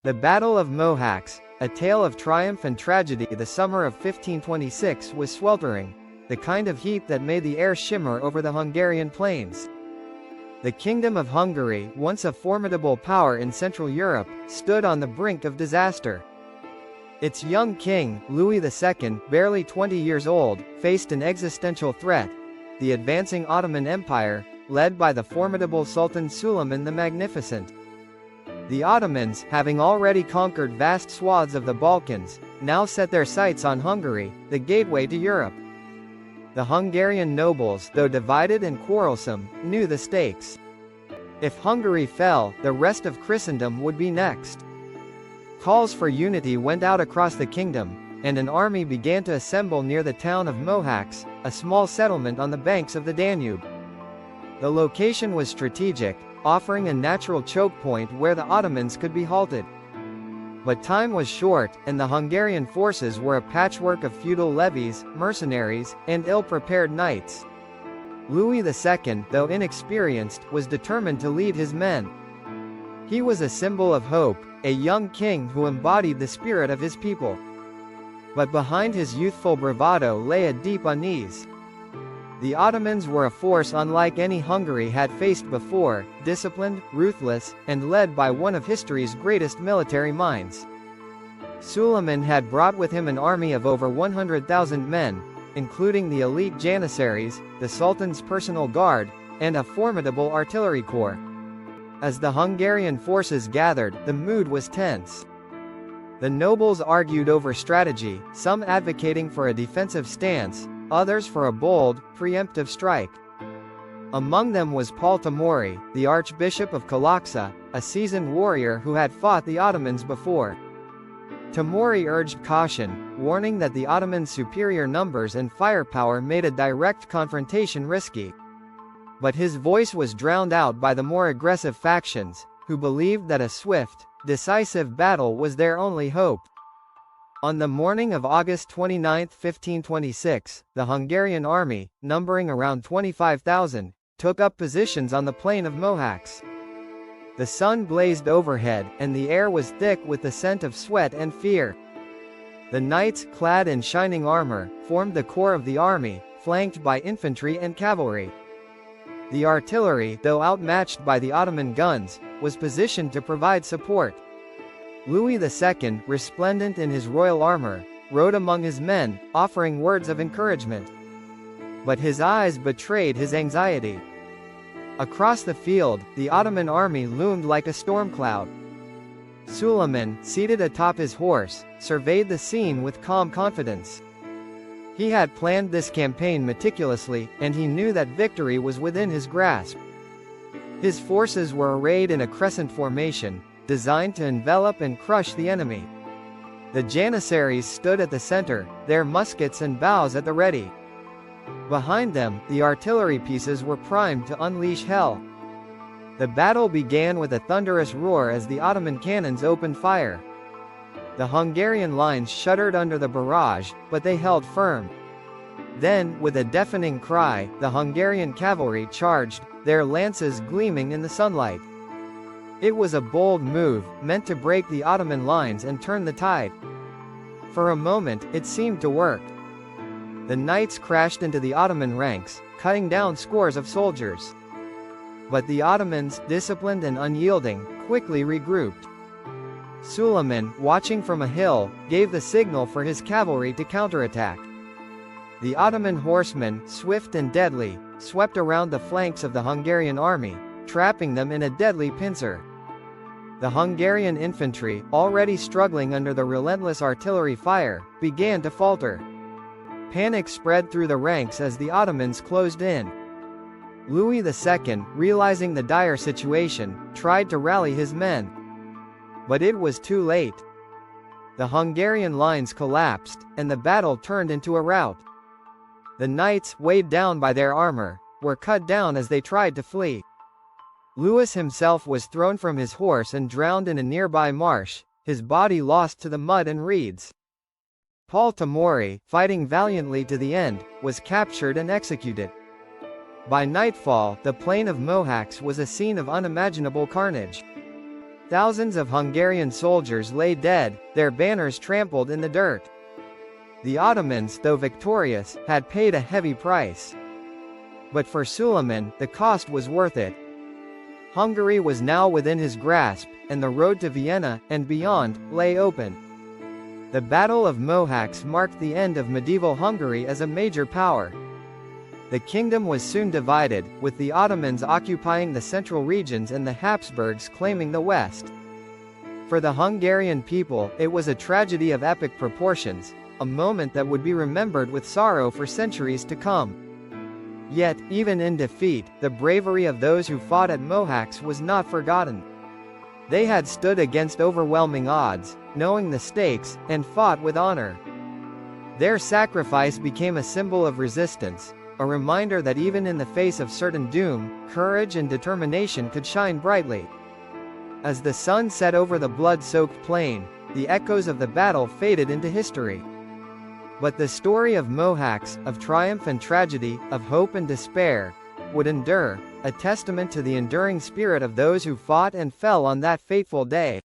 The Battle of Mohács, a tale of triumph and tragedy. The summer of 1526 was sweltering, the kind of heat that made the air shimmer over the Hungarian plains. The Kingdom of Hungary, once a formidable power in Central Europe, stood on the brink of disaster. Its young king, Louis II, barely 20 years old, faced an existential threat: the advancing Ottoman Empire, led by the formidable Sultan Suleiman the Magnificent. The Ottomans, having already conquered vast swaths of the Balkans, now set their sights on Hungary, the gateway to Europe. The Hungarian nobles, though divided and quarrelsome, knew the stakes. If Hungary fell, the rest of Christendom would be next. Calls for unity went out across the kingdom, and an army began to assemble near the town of Mohács, a small settlement on the banks of the Danube. The location was strategic, offering a natural choke point where the Ottomans could be halted. But time was short, and the Hungarian forces were a patchwork of feudal levies, mercenaries, and ill-prepared knights. Louis II, though inexperienced, was determined to lead his men. He was a symbol of hope, a young king who embodied the spirit of his people. But behind his youthful bravado lay a deep unease. The Ottomans were a force unlike any Hungary had faced before, disciplined, ruthless, and led by one of history's greatest military minds. Suleiman had brought with him an army of over 100,000 men, including the elite Janissaries, the Sultan's personal guard, and a formidable artillery corps. As the Hungarian forces gathered, the mood was tense. The nobles argued over strategy, some advocating for a defensive stance, others for a bold, preemptive strike. Among them was Paul Tamori, the Archbishop of Kalocsa, a seasoned warrior who had fought the Ottomans before. Tamori urged caution, warning that the Ottomans' superior numbers and firepower made a direct confrontation risky. But his voice was drowned out by the more aggressive factions, who believed that a swift, decisive battle was their only hope. On the morning of August 29, 1526, the Hungarian army, numbering around 25,000, took up positions on the plain of Mohács. The sun blazed overhead, and the air was thick with the scent of sweat and fear. The knights, clad in shining armor, formed the core of the army, flanked by infantry and cavalry. The artillery, though outmatched by the Ottoman guns, was positioned to provide support. Louis II, resplendent in his royal armor, rode among his men, offering words of encouragement. But his eyes betrayed his anxiety. Across the field, the Ottoman army loomed like a storm cloud. Suleiman, seated atop his horse, surveyed the scene with calm confidence. He had planned this campaign meticulously, and he knew that victory was within his grasp. His forces were arrayed in a crescent formation, designed to envelop and crush the enemy. The Janissaries stood at the center, their muskets and bows at the ready. Behind them, the artillery pieces were primed to unleash hell. The battle began with a thunderous roar as the Ottoman cannons opened fire. The Hungarian lines shuddered under the barrage, but they held firm. Then, with a deafening cry, the Hungarian cavalry charged, their lances gleaming in the sunlight. It was a bold move, meant to break the Ottoman lines and turn the tide. For a moment, it seemed to work. The knights crashed into the Ottoman ranks, cutting down scores of soldiers. But the Ottomans, disciplined and unyielding, quickly regrouped. Suleiman, watching from a hill, gave the signal for his cavalry to counterattack. The Ottoman horsemen, swift and deadly, swept around the flanks of the Hungarian army, trapping them in a deadly pincer. The Hungarian infantry, already struggling under the relentless artillery fire, began to falter. Panic spread through the ranks as the Ottomans closed in. Louis II, realizing the dire situation, tried to rally his men. But it was too late. The Hungarian lines collapsed, and the battle turned into a rout. The knights, weighed down by their armor, were cut down as they tried to flee. Louis himself was thrown from his horse and drowned in a nearby marsh, his body lost to the mud and reeds. Paul Tamori, fighting valiantly to the end, was captured and executed. By nightfall, the plain of Mohács was a scene of unimaginable carnage. Thousands of Hungarian soldiers lay dead, their banners trampled in the dirt. The Ottomans, though victorious, had paid a heavy price. But for Suleiman, the cost was worth it. Hungary was now within his grasp, and the road to Vienna, and beyond, lay open. The Battle of Mohács marked the end of medieval Hungary as a major power. The kingdom was soon divided, with the Ottomans occupying the central regions and the Habsburgs claiming the west. For the Hungarian people, it was a tragedy of epic proportions, a moment that would be remembered with sorrow for centuries to come. Yet, even in defeat, the bravery of those who fought at Mohács was not forgotten. They had stood against overwhelming odds, knowing the stakes, and fought with honor. Their sacrifice became a symbol of resistance, a reminder that even in the face of certain doom, courage and determination could shine brightly. As the sun set over the blood-soaked plain, the echoes of the battle faded into history. But the story of Mohács, of triumph and tragedy, of hope and despair, would endure, a testament to the enduring spirit of those who fought and fell on that fateful day.